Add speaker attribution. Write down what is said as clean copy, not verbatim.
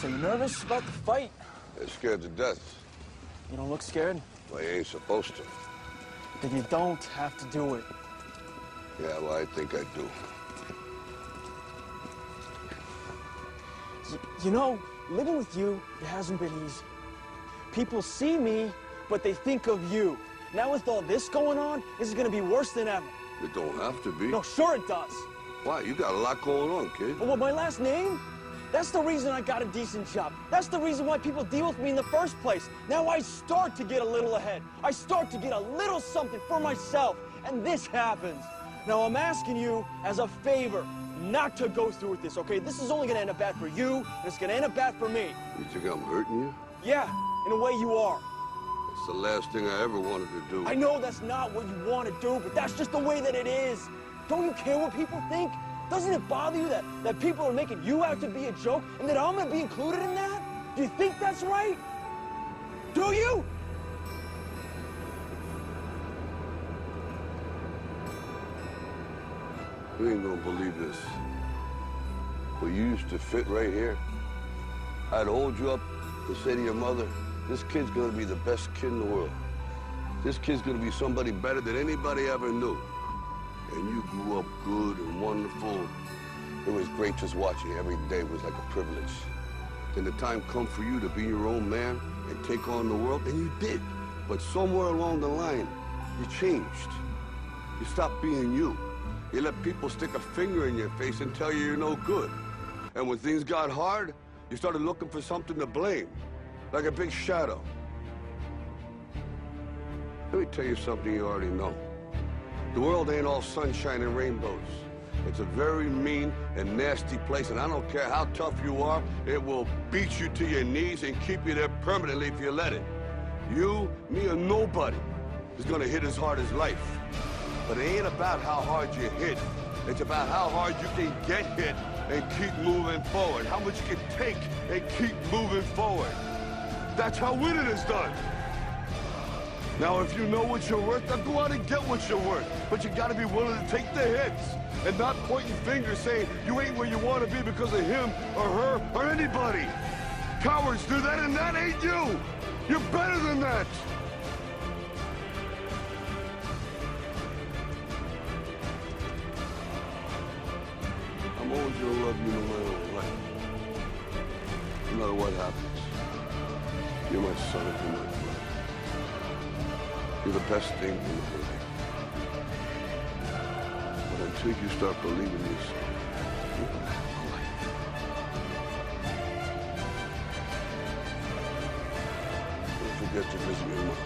Speaker 1: So you nervous about the fight?
Speaker 2: They're scared to death.
Speaker 1: You don't look scared?
Speaker 2: Well, you ain't supposed to.
Speaker 1: Then you don't have to do it.
Speaker 2: Yeah, well, I think I do.
Speaker 1: You know, living with you, it hasn't been easy. People see me, but they think of you. Now with all this going on, this is gonna be worse than ever.
Speaker 2: It don't have to be.
Speaker 1: No, sure it does.
Speaker 2: Why? You got a lot going on, kid.
Speaker 1: But what, my last name? That's the reason I got a decent job. That's the reason why people deal with me in the first place. Now I start to get a little ahead. I start to get a little something for myself, and this happens. Now I'm asking you as a favor not to go through with this, okay? This is only gonna end up bad for you, and it's gonna end up bad for me.
Speaker 2: You think I'm hurting you?
Speaker 1: Yeah, in a way you are.
Speaker 2: It's the last thing I ever wanted to do.
Speaker 1: I know that's not what you want to do, but that's just the way that it is. Don't you care what people think? Doesn't it bother you that people are making you out to be a joke and that I'm gonna be included in that? Do you think that's right? Do you?
Speaker 2: You ain't gonna believe this. But you used to fit right here. I'd hold you up and say to your mother, this kid's gonna be the best kid in the world. This kid's gonna be somebody better than anybody ever knew. And you grew up good and wonderful. It was great just watching you. Every day was like a privilege. Then the time come for you to be your own man and take on the world, and you did. But somewhere along the line, you changed. You stopped being you. You let people stick a finger in your face and tell you you're no good. And when things got hard, you started looking for something to blame, like a big shadow. Let me tell you something you already know. The world ain't all sunshine and rainbows. It's a very mean and nasty place, and I don't care how tough you are, it will beat you to your knees and keep you there permanently if you let it. You, me, or nobody is gonna hit as hard as life. But it ain't about how hard you hit. It's about how hard you can get hit and keep moving forward. How much you can take and keep moving forward. That's how winning is done. Now, if you know what you're worth, then go out and get what you're worth. But you gotta be willing to take the hits and not pointing fingers saying you ain't where you want to be because of him or her or anybody. Cowards do that, and that ain't you. You're better than that. I'm always gonna love you no matter what. No matter what happens. You're my son and you're my brother. You're the best thing in the world. But until you start believing this, you don't have a life. Don't forget to visit your mom.